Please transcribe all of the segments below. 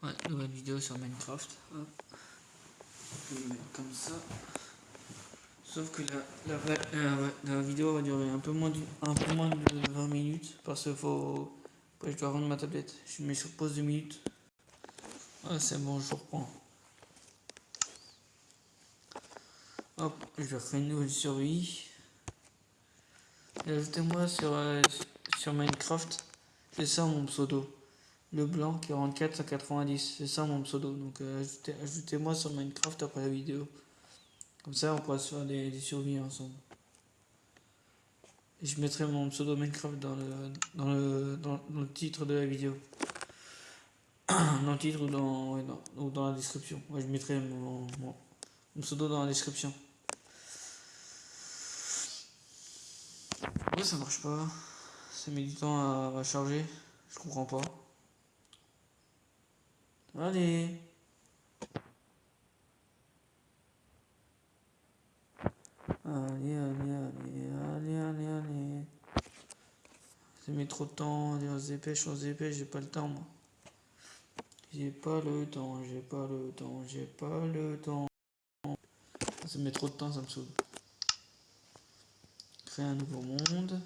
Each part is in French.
Ouais, nouvelle vidéo sur Minecraft. Hop. Je vais le mettre comme ça. Sauf que la vidéo va durer un peu moins de 20 minutes parce qu'il faut. Après, je dois rendre ma tablette. Je mets sur pause 2 minutes. Ah, c'est bon, je reprends. Hop, je vais faire une nouvelle survie. Ajoutez-moi sur Minecraft. C'est ça mon pseudo. Le blanc 44 190. C'est ça mon pseudo. Donc ajoutez-moi sur Minecraft après la vidéo. Comme ça, on pourra se faire des survies ensemble. Et je mettrai mon pseudo Minecraft dans le titre de la vidéo. Dans le titre ou dans la description. Ouais, je mettrai mon pseudo dans la description. Pourquoi ça marche pas? Ça met du temps à charger. Je comprends pas. Allez. Allez. Ça met trop de temps. Allez, on se dépêche, j'ai pas le temps moi. J'ai pas le temps. Ça met trop de temps, ça me saoule. Créer un nouveau monde.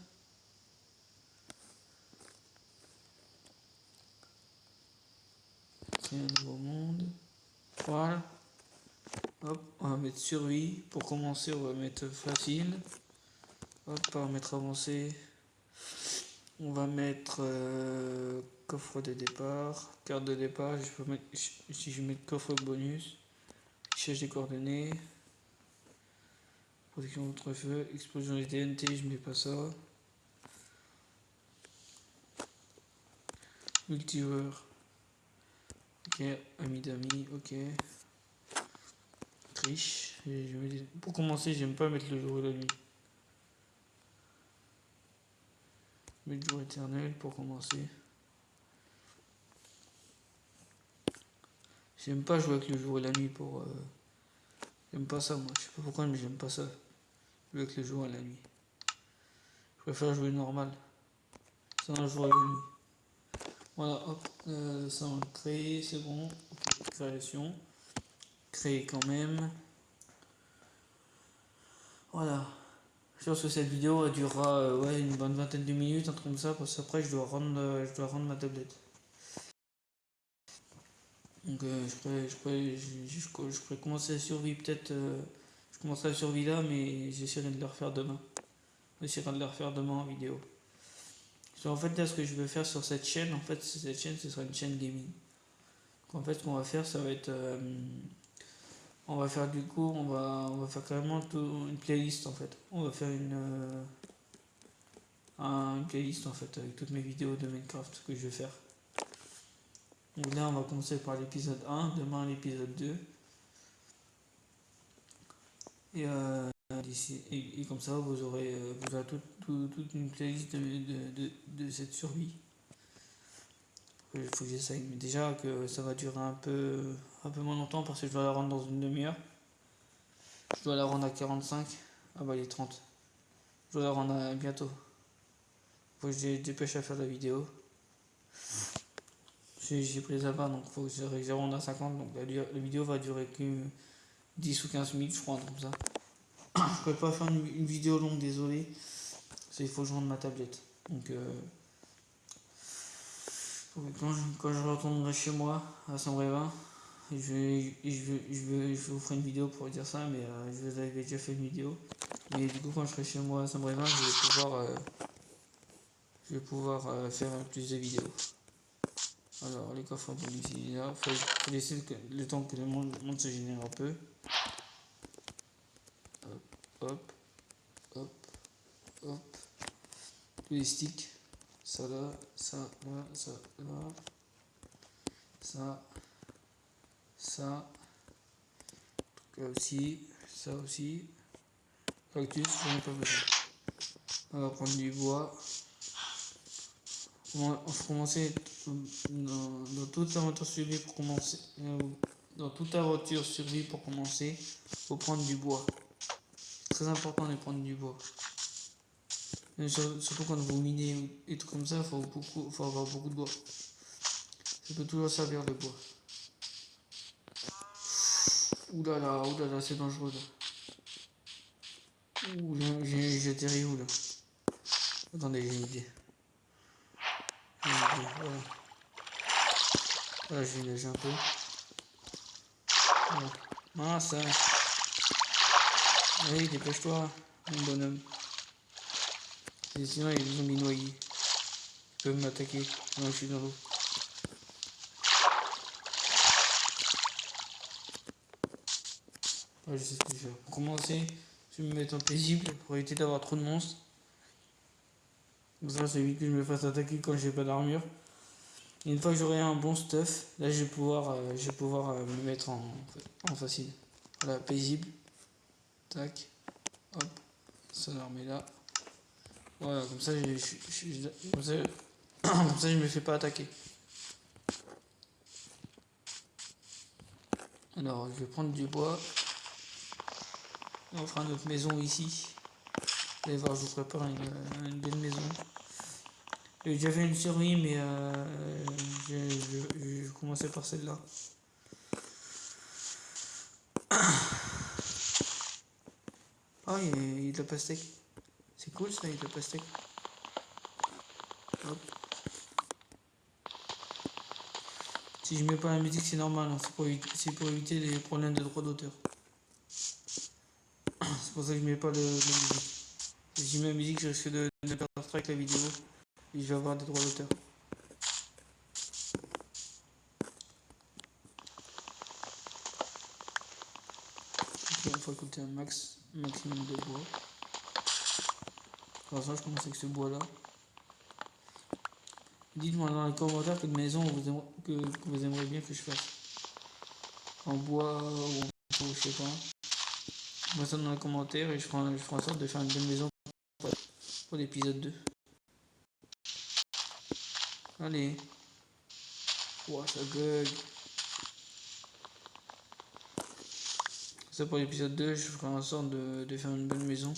Voilà. Hop, on va mettre survie. Pour commencer, on va mettre facile. Hop, paramètres avancés. On va mettre coffre de départ, carte de départ. Je peux mettre, si je mets coffre bonus, cherche des coordonnées, protection contre feu, explosion des TNT, je mets pas ça. Multijoueur. Ok, ami d'amis, ok. Triche. Pour commencer, j'aime pas mettre le jour et la nuit. Mettre jour éternel pour commencer. J'aime pas jouer avec le jour et la nuit pour. J'aime pas ça moi. Je sais pas pourquoi mais j'aime pas ça. Jouer avec le jour et la nuit. Je préfère jouer normal. Sans un jour et la nuit. Voilà, hop, ça on va le créer, c'est bon. Okay, création. Créer quand même. Voilà. Je pense que cette vidéo elle durera une bonne vingtaine de minutes, un truc comme ça, parce qu'après je dois rendre ma tablette. Donc je pourrais commencer la survie peut-être. Je commencerai la survie là, mais j'essaierai de la refaire demain. J'essaierai de la refaire demain en vidéo. En fait, là, ce que je veux faire sur cette chaîne, ce sera une chaîne gaming. Donc, en fait, ce qu'on va faire, ça va être. On va faire du coup, on va faire carrément une playlist en fait. On va faire une playlist en fait avec toutes mes vidéos de Minecraft que je vais faire. Donc là, on va commencer par l'épisode 1, demain l'épisode 2. Et comme ça, vous aurez toute une playlist de cette survie. Il faut que j'essaye. Mais déjà que ça va durer un peu moins longtemps parce que je dois la rendre dans une demi-heure. Je dois la rendre à 45. Ah bah il est 30. Je dois la rendre bientôt. Faut que je dépêche à faire la vidéo. J'ai pris les abats donc faut que je rende à 50. Donc la vidéo va durer que 10 ou 15 minutes, je crois, comme ça. Je peux pas faire une vidéo longue, désolé. Il faut que je rende ma tablette. Donc quand je retournerai chez moi à Saint-Brévin, je vous ferai une vidéo pour dire ça, mais je vous avais déjà fait une vidéo. Mais du coup, quand je serai chez moi à Saint-Brévin, je vais pouvoir faire plus de vidéos. Alors, les coffres bonus, il est là. Faut laisser le temps que le monde se génère un peu. Hop, hop, hop. Tous les sticks. Ça là, ça là, ça là. Ça aussi, ça aussi. Cactus, j'en ai pas besoin. On va prendre du bois. On va commencer dans toute aventure survie pour commencer. Dans toute aventure survie pour commencer, faut prendre du bois. C'est très important de prendre du bois. Surtout quand vous minez et tout comme ça, faut avoir beaucoup de bois. Ça peut toujours servir le bois. Ouh là là, c'est dangereux là. Ouh, j'ai atterri où là? Attendez, j'ai une idée. Voilà. Voilà, je vais nager un peu. Voilà. Mince, hein. Allez, dépêche-toi, mon bonhomme. Et sinon, il y a des zombies noyés. Ils peuvent m'attaquer. Non, je suis dans l'eau. Ouais, je sais ce que je vais faire. Pour commencer, je vais me mettre en paisible pour éviter d'avoir trop de monstres. Comme ça, ça évite que je me fasse attaquer quand j'ai pas d'armure. Et une fois que j'aurai un bon stuff, là je vais pouvoir me mettre en facile. Voilà, paisible. Tac. Hop. Ça la remet là. Voilà, comme ça, comme ça, comme ça je me fais pas attaquer. Alors, je vais prendre du bois. Et on fera notre maison ici. Vous allez voir, je vous prépare une belle maison. J'ai déjà fait une série, mais je vais commencer par celle-là. Ah, il y a de la pastèque. C'est cool ça, il y a de la pastèque. Hop. Si je mets pas la musique, c'est normal, hein. C'est pour éviter les problèmes de droit d'auteur. C'est pour ça que je mets pas la musique. Si je mets la musique, je risque de perdre track la vidéo et je vais avoir des droits d'auteur. Donc, il faut écouter un maximum de bois. Pour l'instant, je commence avec ce bois là. Dites-moi dans les commentaires quelle maison que vous aimeriez bien que je fasse. En bois ou en je sais pas. Moi ça dans les commentaires et je ferai en sorte de faire une belle maison pour l'épisode 2. Allez. Ouah, ça bug. Ça pour l'épisode 2, je ferai en sorte de faire une belle maison.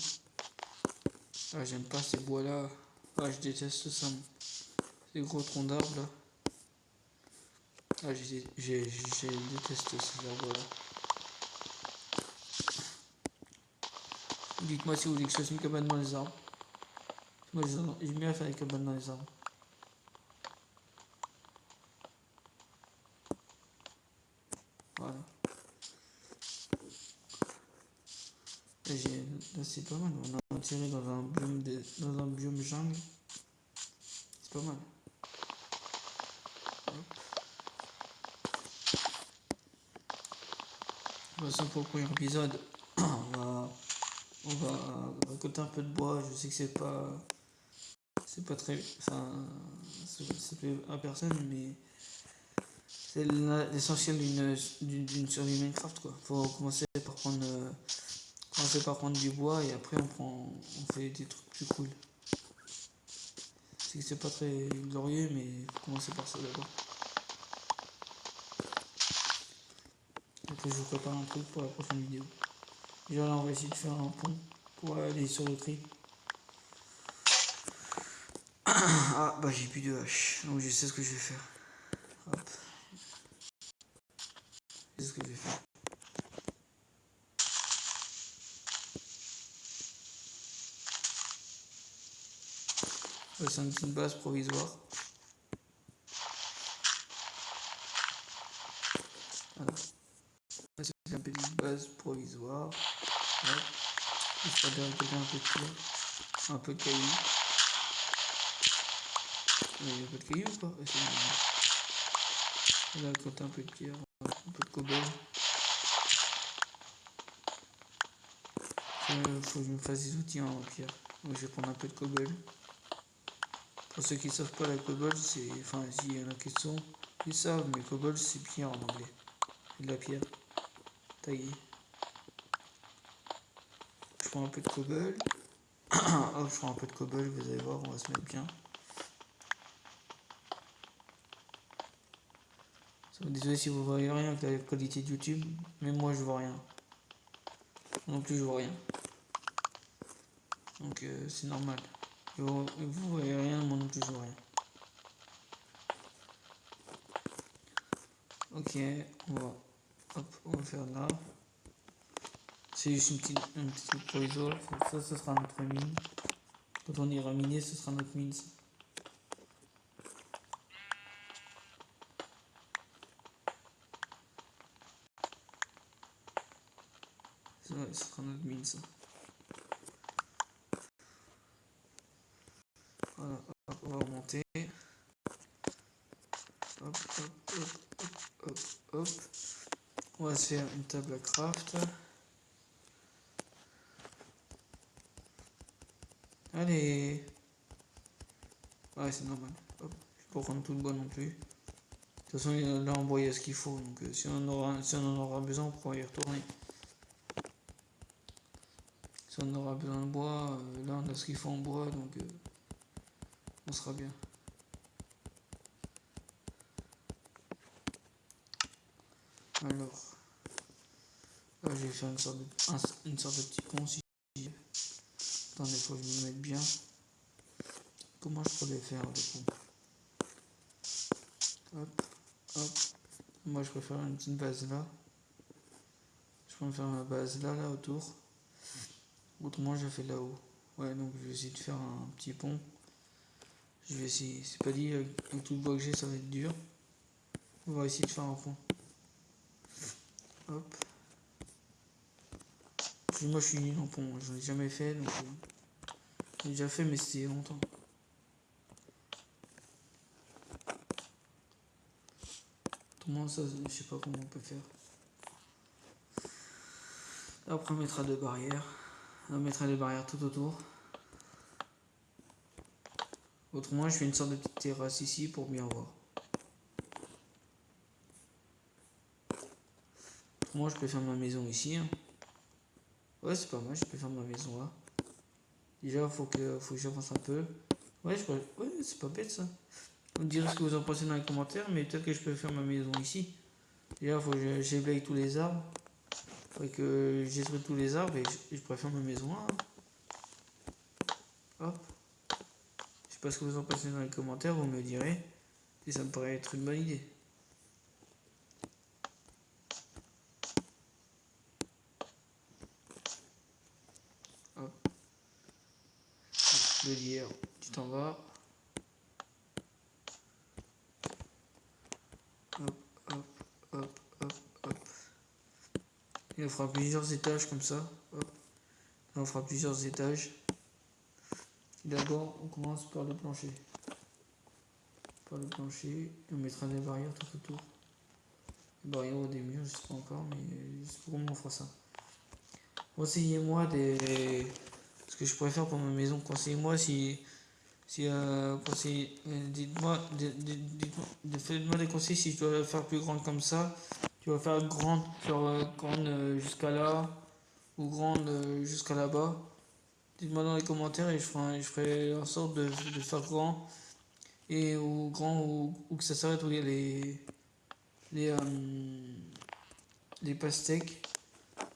Ah, j'aime pas ces bois là. Ah, je déteste ça. Ces gros troncs d'arbres là. Ah, je déteste ces arbres là. Dites-moi si vous voulez que je fasse une cabane dans les arbres. Moi j'aime bien faire des cabanes dans les arbres. Voilà. Là c'est pas mal, on a tiré dans un biome jungle. C'est pas mal. Hop. De toute façon pour le premier épisode, on va récolter un peu de bois. Je sais que c'est pas très, enfin, ça plaît à personne, mais c'est l'essentiel d'une survie Minecraft quoi. Faut commencer par prendre du bois et après on fait des trucs plus cool. C'est que c'est pas très glorieux, mais faut commencer par ça d'abord. Après je vous prépare un truc pour la prochaine vidéo. Déjà là on va essayer de faire un pont pour aller sur le tri. Ah bah j'ai plus de hache, donc je sais ce que je vais faire. Hop. Je sais ce que je vais faire. C'est une petite base provisoire. Voilà. C'est une petite base provisoire. Hop. J'espère bien récolter un peu de pierre. Un peu de cailloux. Il y a un peu de cailloux ou pas? On va récolter un peu de pierre, un peu de cobble. Faut que je me fasse des outils en pierre. Donc je vais prendre un peu de cobble. Pour ceux qui ne savent pas la cobble, c'est. Enfin, s'il y en a qui sont, ils savent, mais cobble c'est pierre en anglais. C'est de la pierre taillée. Je prends un peu de cobble. Hop, je prends un peu de cobble, vous allez voir, on va se mettre bien. Désolé si vous voyez rien avec la qualité de YouTube, mais moi je vois rien. Non plus je vois rien. Donc c'est normal. Vous voyez rien, moi non plus je vois rien. Ok, on va faire là. C'est juste un petit truc provisoire. Ça, ce sera notre mine. Quand on ira miner, ce sera notre mine. Ça, ce sera notre mine, ça. Voilà, hop, on va remonter. Hop, hop, hop, hop, hop, hop. On va se faire une table à craft. Allez. Ouais, c'est normal. Hop. Je vais pas prendre tout le bois non plus. De toute façon, là en bois, il y a ce qu'il faut. Donc, si on en aura besoin, on pourra y retourner. Si on aura besoin de bois, là, on a ce qu'il faut en bois. Donc, on sera bien. Alors, là, je vais faire une sorte de petit pont. Si attendez, il faut que je me mette bien. Comment je pourrais faire le pont? Hop, hop. Moi, je préfère une petite base là. Je peux me faire ma base là, là, autour. Autrement, je fais là-haut. Ouais, donc je vais essayer de faire un petit pont. Je vais essayer. C'est pas dit, avec tout le bois que j'ai, ça va être dur. On va essayer de faire un pont. Hop. Puis moi, je suis nul en pont. J'en ai jamais fait, donc j'ai déjà fait, mais c'était longtemps. Autrement, ça, je sais pas comment on peut faire. Après, on mettra deux barrières. On mettra des barrières tout autour. Autrement, je fais une sorte de petite terrasse ici pour bien voir. Autrement, je peux faire ma maison ici. Hein. Ouais, c'est pas mal, je peux faire ma maison là. Déjà, faut que j'avance un peu. Ouais, ouais, c'est pas bête ça. Vous me direz ce que vous en pensez dans les commentaires, mais peut-être que je peux faire ma maison ici. Déjà, faut que j'éblaye tous les arbres. Faut que j'étruis tous les arbres et je pourrais faire ma maison là. Hein. Hop. Je sais pas ce que vous en pensez dans les commentaires, vous me direz. Et ça me paraît être une bonne idée. Hop. Le lierre, tu t'en vas. Hop, hop, hop, hop, hop. Et on fera plusieurs étages comme ça. Hop. Et on fera plusieurs étages. D'abord, on commence par le plancher. Par le plancher, on mettra des barrières tout autour. Des barrières ou des murs, je sais pas encore, mais je sais pas comment on fera ça. Conseillez-moi ce que je pourrais faire pour ma maison. Conseillez-moi dites-moi, faites-moi des conseils si je dois la faire plus grande comme ça. Tu vas faire grande, grande jusqu'à là, ou grande jusqu'à là-bas. Dites-moi dans les commentaires et je ferai en sorte de faire grand et ou grand ou que ça s'arrête où il y a les, euh, les pastèques.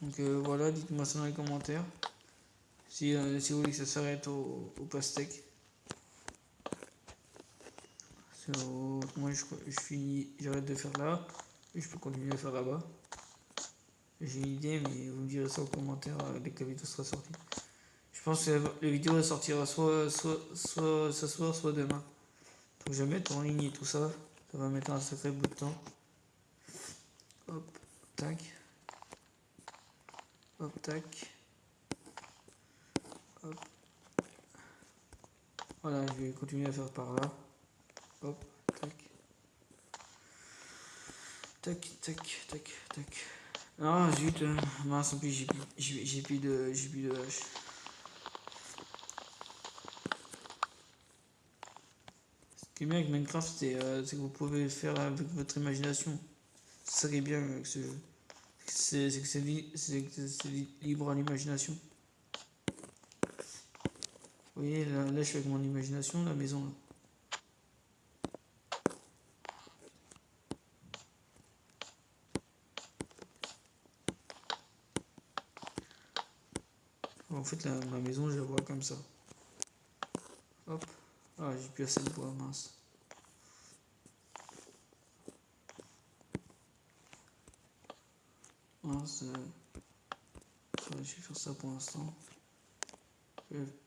Donc voilà, dites-moi ça dans les commentaires. Si vous voulez que ça s'arrête au pastèque. Moi j'arrête de faire là et je peux continuer à faire là-bas. J'ai une idée, mais vous me direz ça en commentaire dès que la vidéo sera sortie. Je pense que la vidéo sortira soit ce soir, soit demain. Faut que je mette en ligne et tout ça. Ça va mettre un sacré bout de temps. Hop, tac. Hop, tac. Hop. Voilà, je vais continuer à faire par là. Hop, tac. Tac, tac, tac, tac. Ah zut, mince, en plus j'ai plus de hache. Ce qui est bien avec Minecraft, c'est que vous pouvez le faire avec votre imagination. C'est ça qui est bien avec ce jeu. C'est que c'est libre à l'imagination. Vous voyez, là je suis avec mon imagination, la maison là. En fait, ma maison, je la vois comme ça. Hop. Ah, j'ai plus assez de bois, mince. Mince. Je je vais faire ça pour l'instant.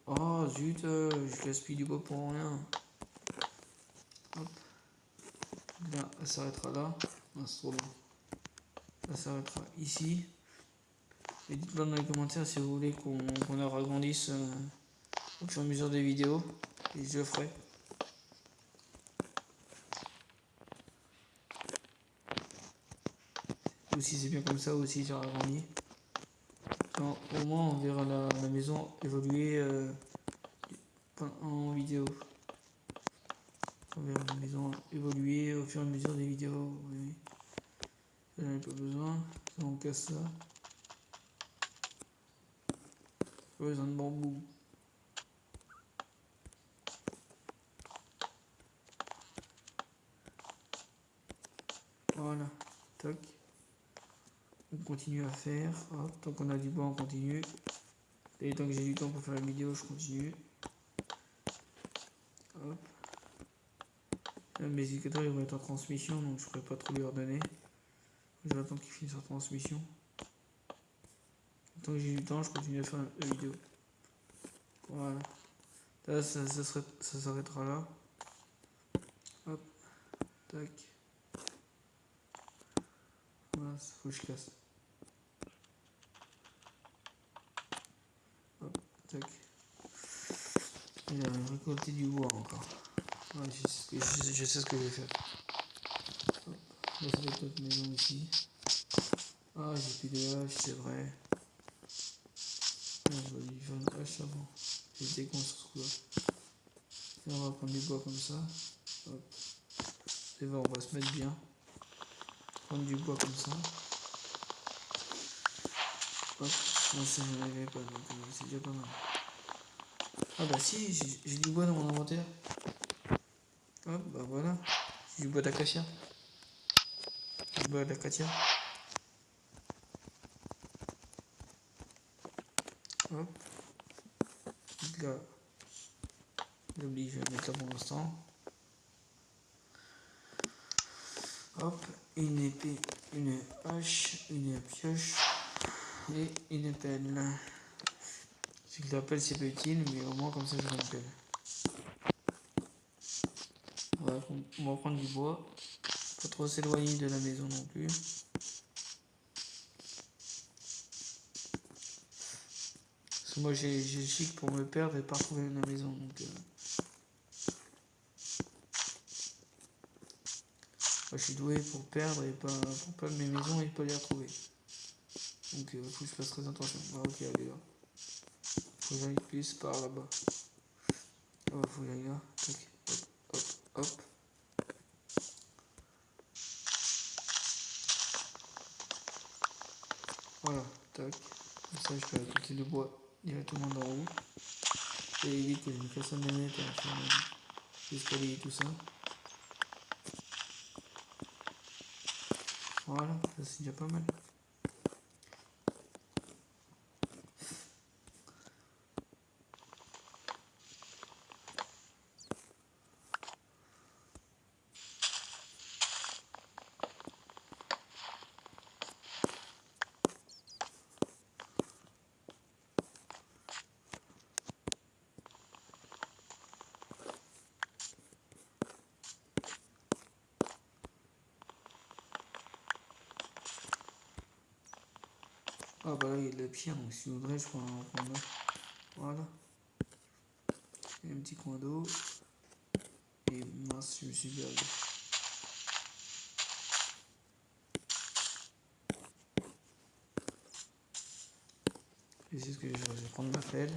Oh zut, je gaspille du bois pour rien. Hop. Là, elle s'arrêtera là. Non, c'est trop long. Elle s'arrêtera ici. Et dites-moi dans les commentaires si vous voulez qu'on la agrandisse au fur et à mesure des vidéos. Et je le ferai. Ou si c'est bien comme ça aussi, j'ai agrandi. Au moins on verra la maison évoluer en vidéo. On verra la maison évoluer au fur et à mesure des vidéos. Oui. J'en ai pas besoin. Ça, on casse ça. Pas besoin de bambou. Voilà. Tac. On continue à faire. Hop. Tant qu'on a du bois, on continue. Et tant que j'ai du temps pour faire la vidéo, je continue. Hop. Mes éducateurs ils vont être en transmission, donc je ne pourrais pas trop lui ordonner. Je vais attendre qu'il finisse sa transmission. Tant que j'ai du temps, je continue à faire la vidéo. Voilà. Là, ça s'arrêtera là. Hop. Tac. Voilà, faut que je casse. Hop. Tac. Il a récolté du bois encore. Ouais, je sais ce que je vais faire. Hop. Là, ça va être notre maison ici. Ah, j'ai plus de hache, c'est vrai. On va lui faire une hache avant. J'étais con sur ce coup-là. Et on va prendre du bois comme ça. Hop. Et là, on va se mettre bien. Prendre du bois comme ça. Hop. Moi, ça je n'arrivais pas, donc c'est déjà pas mal. Ah bah si, j'ai du bois dans mon inventaire. Hop, bah voilà. J'ai du bois d'acacia. Du bois d'acacia. Hop. Là, j'oublie, je vais le mettre là pour l'instant. Hop, une épée, une hache, une pioche et une pelle. Ce que l'appelle c'est pas utile, mais au moins comme ça je une pelle. On va prendre du bois. Pas trop s'éloigner de la maison non plus. Parce que moi j'ai le chic pour me perdre et pas retrouver la maison. Donc, moi, je suis doué pour perdre et pas pour perdre mes maisons et pas les retrouver. Donc faut que je fasse très attention. Ah, ok, allez là. Faut que j'aille plus par là-bas. Oh, faut que j'aille là. Tac. Hop, hop, hop. Voilà, tac. Comme ça, je peux récolter le bois directement d'en haut. Ça évite que je me casse la manette à faire l'escalier et tout ça. Voilà, ça c'est déjà pas mal. Ah bah là il y a de la pierre, donc si je voudrais je pourrais en prendre là. Voilà. Il y a un petit coin d'eau. Et mince, je me suis perdu. Et c'est ce que je vais prendre ma pelle.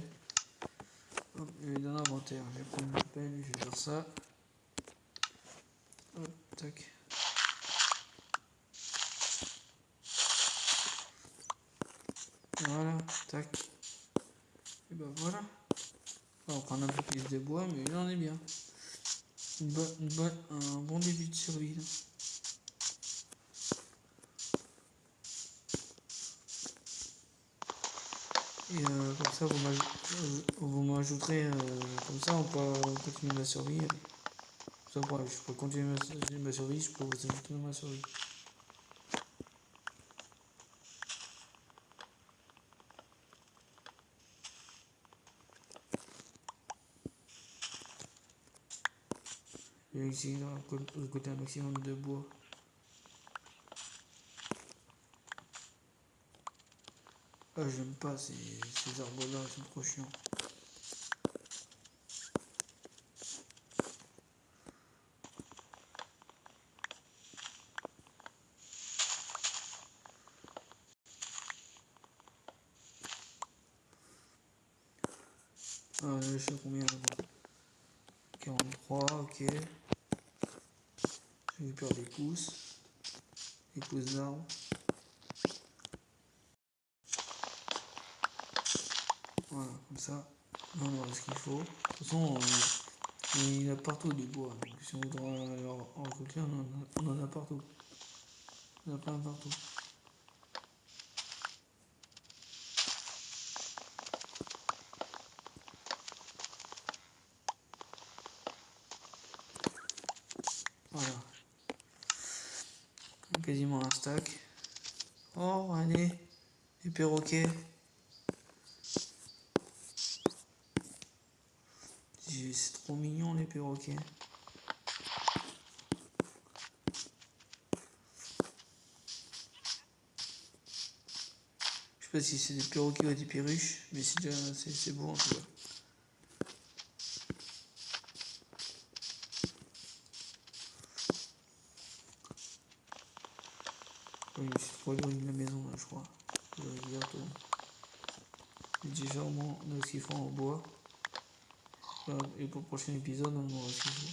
Hop, je vais dans l'inventaire. Je vais prendre ma pelle, je vais faire ça. Hop, tac. Voilà, tac. Et ben voilà. On va prendre un peu plus de bois, mais j'en ai bien. Un bon début de survie. Là. Et comme ça, vous m'ajouterez, comme ça, on peut continuer ma survie. Ça, je peux continuer ma survie, je peux vous ajouter ma survie. Je vais essayer de récolter un maximum de bois. Ah, j'aime pas ces arbres-là, ils sont trop chiants. Ah, je sais combien là-bas. 43, ok. Je récupère des pousses d'arbres. Voilà, comme ça, on aura ce qu'il faut. De toute façon, il y en a partout du bois. Donc si on voudra en récolter, on en a partout. On en a plein partout. Voilà. Quasiment un stack. Oh, allez, les perroquets. C'est trop mignon, les perroquets. Je sais pas si c'est des perroquets ou des perruches, mais c'est beau en tout cas. Oui, je suis trop éloigné de la maison là, je crois. Je vais bientôt. Déjà au moins on a ce qu'il faut en bois. Et pour le prochain épisode, on aura ce qu'il faut.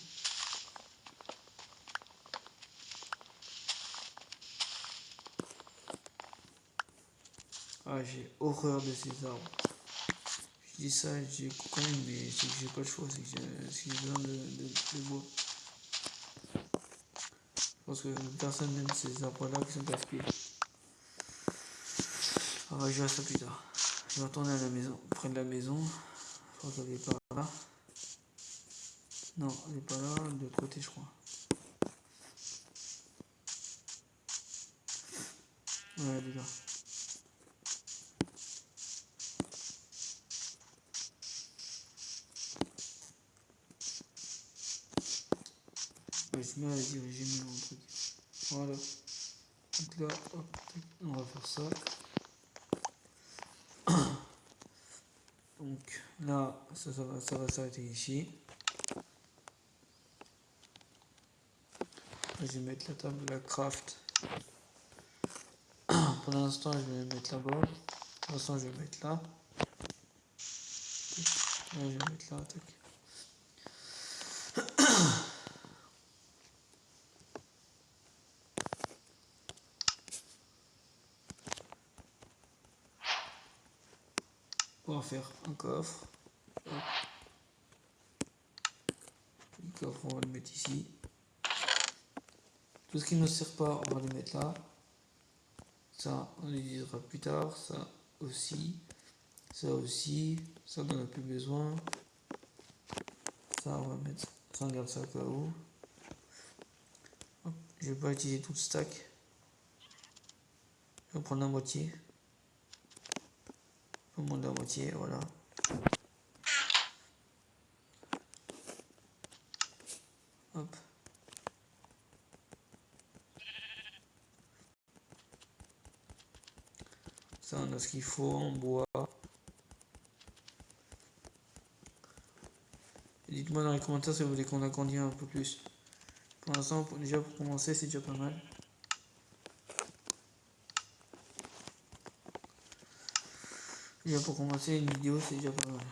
Ah, j'ai horreur de ces arbres. Je dis ça, j'ai quand même, mais c'est que j'ai pas le choix, c'est que j'ai besoin de bois. Je pense que personne n'aime ces arbres-là qui sont casse-pieds. Ah, je verrai ça plus tard. Je vais retourner à la maison, près de la maison. Je crois qu'elle est pas là. Non, elle est pas là, de l'autre côté, je crois. Ouais, elle est là. Ouais, je mets à diriger mon truc. Voilà. Donc là, hop, on va faire ça. Donc là, ça va s'arrêter ici. Je vais mettre la table, la craft. Pour l'instant, je vais mettre là-bas. Pour l'instant, je vais mettre là. Là, je vais mettre là. Tac. On va faire un coffre. Hop. Le coffre, on va le mettre ici. Tout ce qui ne sert pas, on va le mettre là. Ça, on l'utilisera plus tard. Ça aussi. Ça aussi. Ça, on n'en a plus besoin. Ça, on va mettre. Ça, on garde ça au cas où. Hop. Je vais pas utiliser tout le stack. Je vais prendre la moitié. Je vais prendre la moitié, voilà. Hop. Ça, on a ce qu'il faut en bois. Dites-moi dans les commentaires si vous voulez qu'on agrandisse un peu plus. Pour l'instant, déjà pour commencer, c'est déjà pas mal. Déjà pour commencer une vidéo, c'est déjà pas mal.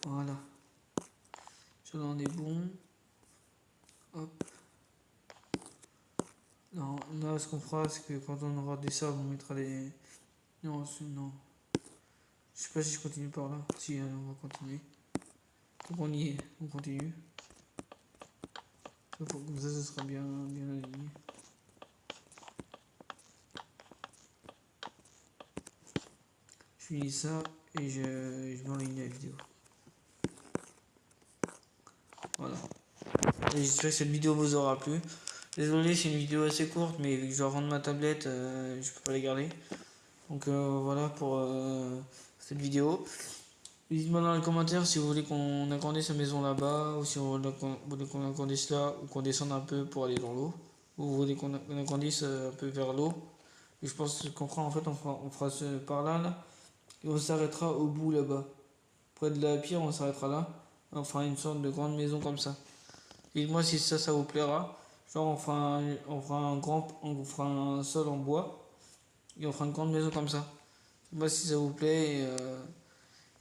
Voilà. Celui-là, on est bon. Hop. Non, là, ce qu'on fera, c'est que quand on aura des sables, on mettra des... Non, non. Je sais pas si je continue par là. Si, on va continuer. Donc on y est, on continue. Comme ça, ce sera bien aligné. Je finis ça et je mets en ligne la vidéo. Voilà. Et j'espère que cette vidéo vous aura plu. Désolé, c'est une vidéo assez courte, mais vu que je dois rendre ma tablette, je peux pas la garder. Donc voilà pour cette vidéo. Dites-moi dans les commentaires si vous voulez qu'on agrandisse la maison là-bas, ou si vous voulez qu'on agrandisse là, ou qu'on descende un peu pour aller dans l'eau, ou vous voulez qu'on agrandisse un peu vers l'eau. Et je pense qu'on fera en fait, on fera ce par là, et on s'arrêtera au bout là-bas. Près de la pierre, on s'arrêtera là. On fera une sorte de grande maison comme ça. Dites-moi si ça vous plaira. Genre on fera un sol en bois et on fera une grande maison comme ça. Dites-moi si ça vous plaît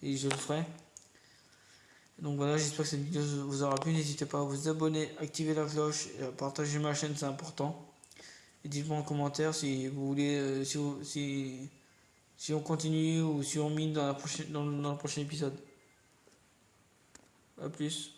et je le ferai. Donc voilà, j'espère que cette vidéo vous aura plu. N'hésitez pas à vous abonner, activer la cloche et à partager ma chaîne, c'est important. Et dites-moi en commentaire si vous voulez, si on continue ou si on mine dans le prochain épisode. A plus.